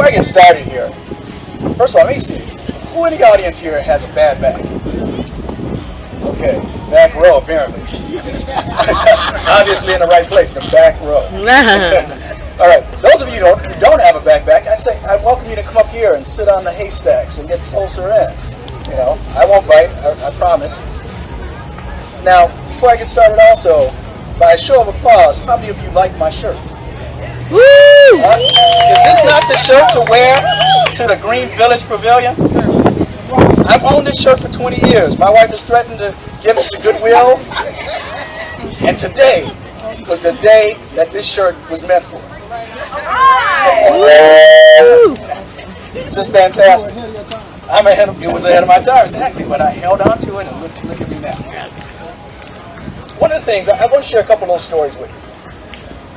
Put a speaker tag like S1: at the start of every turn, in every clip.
S1: I get started here, first of all, let me see. Who in the audience here has a bad back? Okay, back row apparently. Obviously in the right place, the back row. All right, those of you who don't have a backpack, I welcome you to come up here and sit on the haystacks and get closer in. You know, I won't bite, I promise. Now, before I get started also, by a show of applause, how many of you like my shirt?
S2: Woo!
S1: Is this not the shirt to wear to the Green Village Pavilion? I've owned this shirt for 20 years. My wife has threatened to give it to Goodwill. And today was the day that this shirt was meant for. It's just fantastic. It was ahead of my time, exactly, but I held on to it and look at me now. One of the things, I want to share a couple little stories with you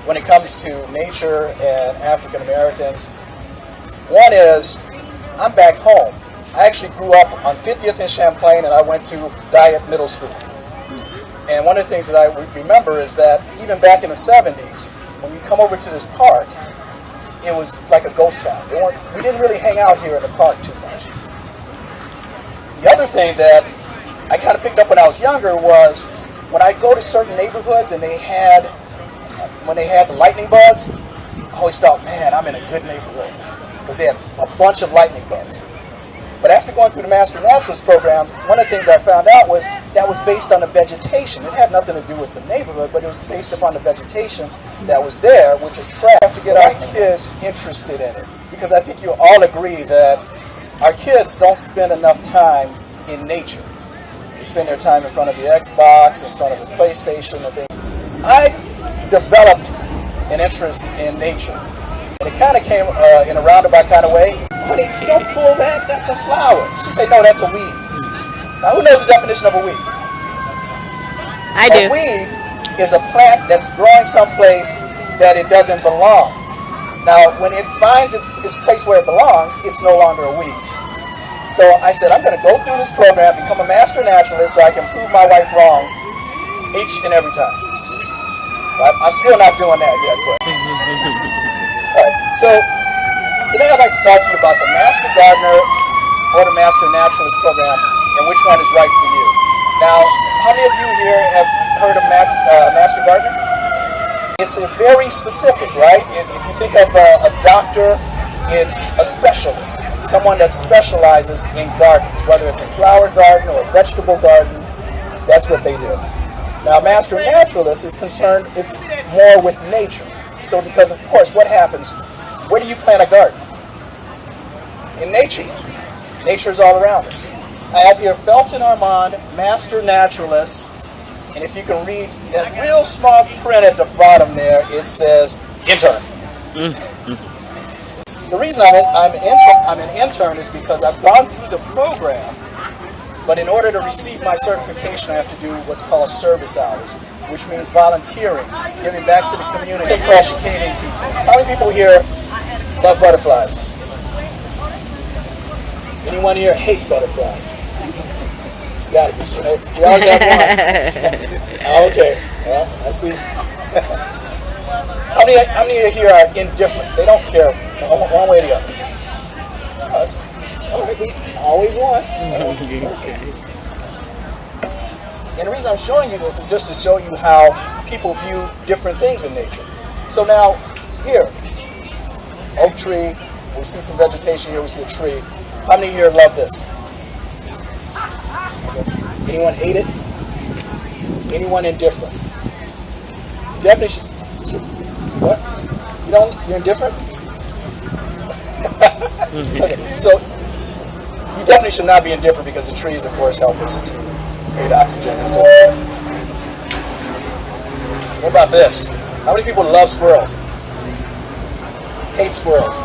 S1: when it comes to nature and African Americans. One is, I'm back home. I actually grew up on 50th and Champlain, and I went to Dyett Middle School. And one of the things that I remember is that even back in the 70s, when you come over to this park, it was like a ghost town. We didn't really hang out here in the park too much. The other thing that I kind of picked up when I was younger was when I go to certain neighborhoods and when they had the lightning bugs, I always thought, man, I'm in a good neighborhood because they had a bunch of lightning bugs. But after going through the Master Naturalist program, one of the things I found out was that was based on the vegetation. It had nothing to do with the neighborhood, but it was based upon the vegetation that was there, which attracts to get our kids interested in it. Because I think you'll all agree that our kids don't spend enough time in nature. They spend their time in front of the Xbox, in front of the PlayStation, and things. I developed an interest in nature. And it kind of came in a roundabout kind of way. Honey, don't pull that, that's a flower. She said, no, that's a weed. Now, who knows the definition of a weed?
S2: I do.
S1: A weed is a plant that's growing someplace that it doesn't belong. Now, when it finds its place where it belongs, it's no longer a weed. So I said, I'm going to go through this program, become a master naturalist so I can prove my wife wrong each and every time. I'm still not doing that yet, but... All right, so today I'd like to talk to you about the Master Gardener or the Master Naturalist program and which one is right for you. Now, how many of you here have heard of Master Gardener? It's a very specific, right? If you think of a doctor, it's a specialist, someone that specializes in gardens, whether it's a flower garden or a vegetable garden, that's what they do. Now, Master Naturalist is concerned, it's more with nature. So because, of course, what happens? Where do you plant a garden? In nature. Nature is all around us. I have here Felton Armand, Master Naturalist, and if you can read that real small print at the bottom there, it says intern. The reason I'm an intern is because I've gone through the program, but in order to receive my certification, I have to do what's called service hours, which means volunteering, giving back to the community, educating people. How many people here love butterflies? Anyone here hate butterflies? It's got to be so. We always have one. Okay, well, I see. How many here are indifferent? They don't care one way or the other. All right, we always won. Okay. And the reason I'm showing you this is just to show you how people view different things in nature. So now, here, oak tree, we see some vegetation here, we see a tree. How many here love this? Okay. Anyone hate it? Anyone indifferent? Definitely should. What? You're indifferent? Okay, so you definitely should not be indifferent because the trees, of course, help us to create oxygen and so forth. What about this? How many people love squirrels? Hate squirrels?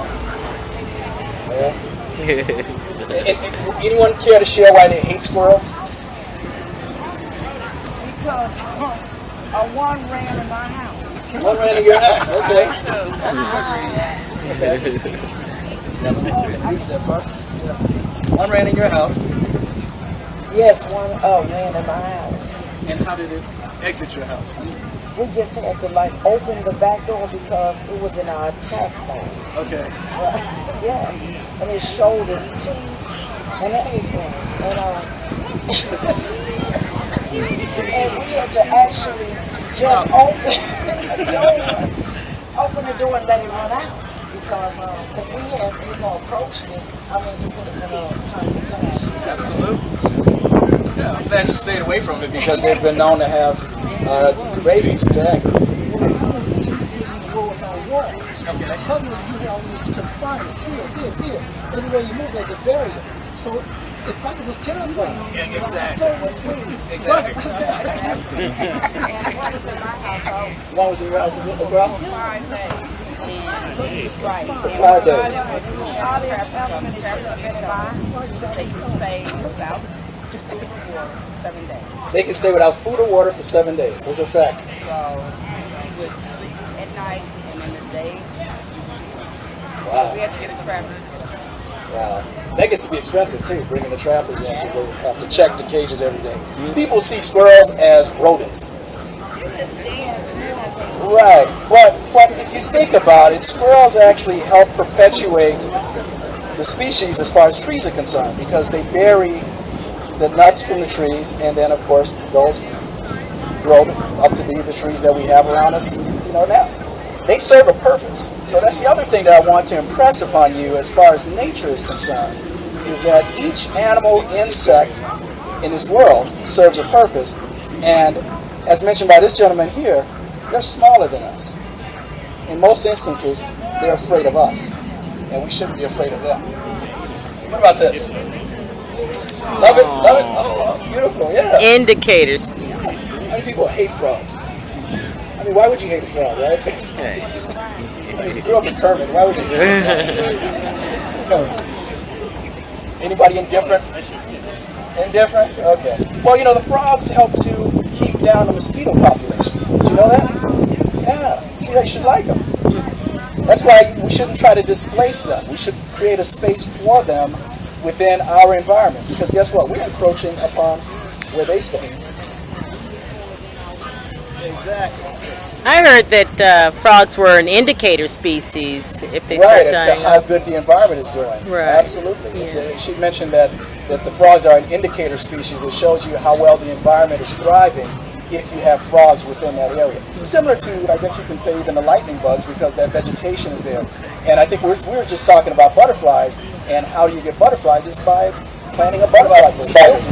S1: Yeah. Anyone care to share why they hate squirrels?
S3: Because one ran in my house.
S1: One ran in your house, okay. One ran in your house.
S3: Yes, one ran in my house.
S1: And how did it exit your house?
S3: We just had to open the back door because it was in our attack mode.
S1: Okay.
S3: Yeah, and his shoulder teeth and everything. And we had to actually just open the door and let it run out. Because if we had, approached it, I mean, we could have been turned.
S1: Absolutely. Yeah, I'm glad you stayed away from it because they've been known to have rabies. Exactly.
S4: Okay. Suddenly you always confine it. Here. Anywhere you move, there's a barrier. So it probably was terrifying.
S1: Yeah, exactly.
S4: So it was me.
S1: Exactly.
S3: And one was in my house.
S1: One was in your house as well?
S3: 5 days. Right.
S1: For 5 days.
S3: All their elements should have been alive. They can stay without food or 7 days.
S1: They can stay without food or water for 7 days. Those are fact.
S3: So we would sleep at night and in the day.
S1: Wow.
S3: We had to get a trapper.
S1: Wow. That gets to be expensive too, bringing the trappers in because they have to check the cages every day. People see squirrels as rodents. Right. But if you think about it, squirrels actually help perpetuate the species as far as trees are concerned because they bury the nuts from the trees and then, of course, those grow up to be the trees that we have around us, now. They serve a purpose. So that's the other thing that I want to impress upon you as far as nature is concerned, is that each animal, insect in this world serves a purpose. And as mentioned by this gentleman here, they're smaller than us. In most instances, they're afraid of us. And we shouldn't be afraid of them. What about this? Love it? Love it? Oh, beautiful, yeah.
S2: Indicator species.
S1: How many people hate frogs? I mean, why would you hate a frog, right? I mean, you grew up in Kermit. Why would you hate a frog? Anybody indifferent? Indifferent? Okay. Well, the frogs help to keep down the mosquito population. Did you know that? Yeah. See, you should like them. That's why we shouldn't try to displace them. We should create a space for them within our environment. Because guess what? We're encroaching upon where they stay. Exactly.
S2: I heard that frogs were an indicator species if they
S1: Right,
S2: start
S1: as to
S2: dying
S1: how
S2: off.
S1: good the environment is doing.
S2: Right.
S1: Absolutely. Yeah. She mentioned that the frogs are an indicator species. It shows you how well the environment is thriving if you have frogs within that area. Similar to, I guess you can say, even the lightning bugs because that vegetation is there. And I think we were just talking about butterflies, and how do you get butterflies is by planting a butterfly. Spiders.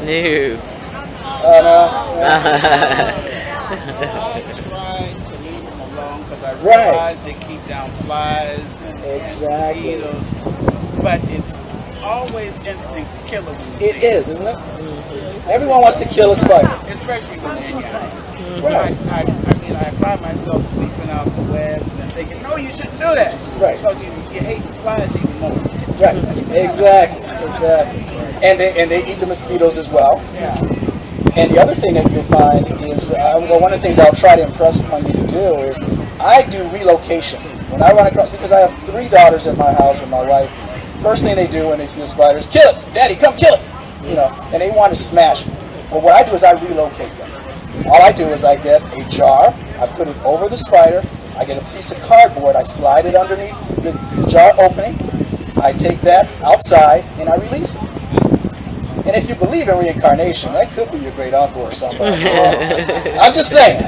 S2: No.
S1: Right.
S5: They keep down flies and
S1: Exactly.
S5: mosquitoes. But it's always instinct to kill them.
S1: It is, isn't it? Everyone wants to kill a spider.
S5: Especially when they're young.
S1: Right.
S5: I mean, I find myself sleeping out the west and thinking, no, you shouldn't do that.
S1: Right.
S5: Because you hate the flies even more.
S1: Right. Exactly. And they eat the mosquitoes as well.
S5: Yeah.
S1: And the other thing that you'll find is, one of the things I'll try to impress upon you to do is, I do relocation. When I run across, because I have 3 daughters at my house and my wife, first thing they do when they see a spider is, kill it! Daddy, come kill it! And they want to smash it. But what I do is I relocate them. All I do is I get a jar, I put it over the spider, I get a piece of cardboard, I slide it underneath the jar opening, I take that outside, and I release it. And if you believe in reincarnation, that could be your great uncle or somebody. I'm just saying.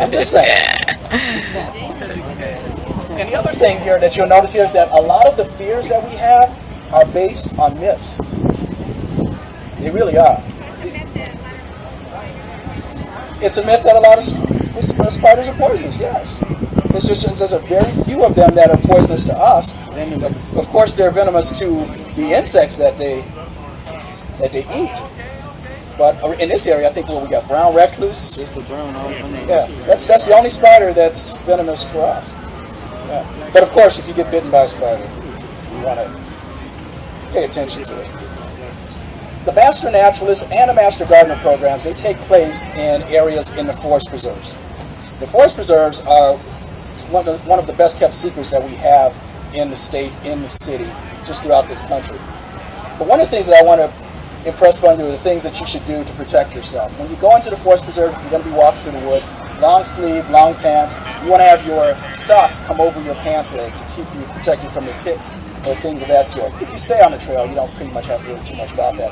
S1: And the other thing here that you'll notice here is that a lot of the fears that we have are based on myths. They really are. It's a myth that a lot of spiders are poisonous, yes. It's just there's a very few of them that are poisonous to us. Of course, they're venomous to the insects that they eat. But in this area, I think we got brown recluse. Yeah, that's the only spider that's venomous for us. Yeah. But of course, if you get bitten by a spider, you want to pay attention to it. The Master Naturalist and the Master Gardener programs, they take place in areas in the forest preserves. The forest preserves are one of the best kept secrets that we have in the state, in the city, just throughout this country. But one of the things that I want to impress upon you are the things that you should do to protect yourself. When you go into the forest preserve, if you're going to be walking through the woods, long sleeve, long pants. You want to have your socks come over your pants leg to protect you from the ticks or things of that sort. If you stay on the trail, you don't pretty much have to worry too much about that.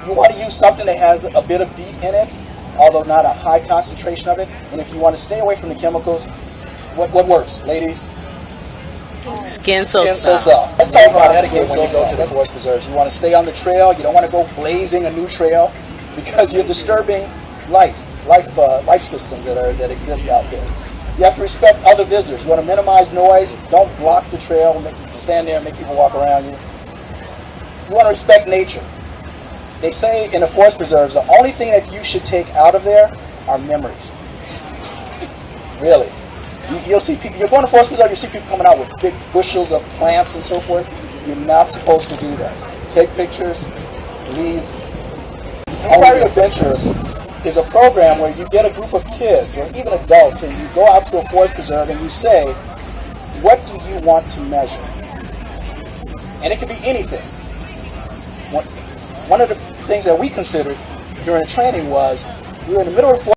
S1: You want to use something that has a bit of DEET in it, although not a high concentration of it. And if you want to stay away from the chemicals, what works, ladies?
S2: Skin so
S1: soft. Let's talk about etiquette when you go to the forest preserves. You want to stay on the trail. You don't want to go blazing a new trail because you're disturbing life systems that exist out there. You have to respect other visitors. You want to minimize noise. Don't block the trail. Stand there and make people walk around you. You want to respect nature. They say in the forest preserves, the only thing that you should take out of there are memories. Really. You'll see people, you're going to forest preserve, you see people coming out with big bushels of plants and so forth. You're not supposed to do that. Take pictures, leave. Inquiring Adventure is a program where you get a group of kids or even adults and you go out to a forest preserve and you say, what do you want to measure? And it can be anything. One of the things that we considered during the training was we were in the middle of the forest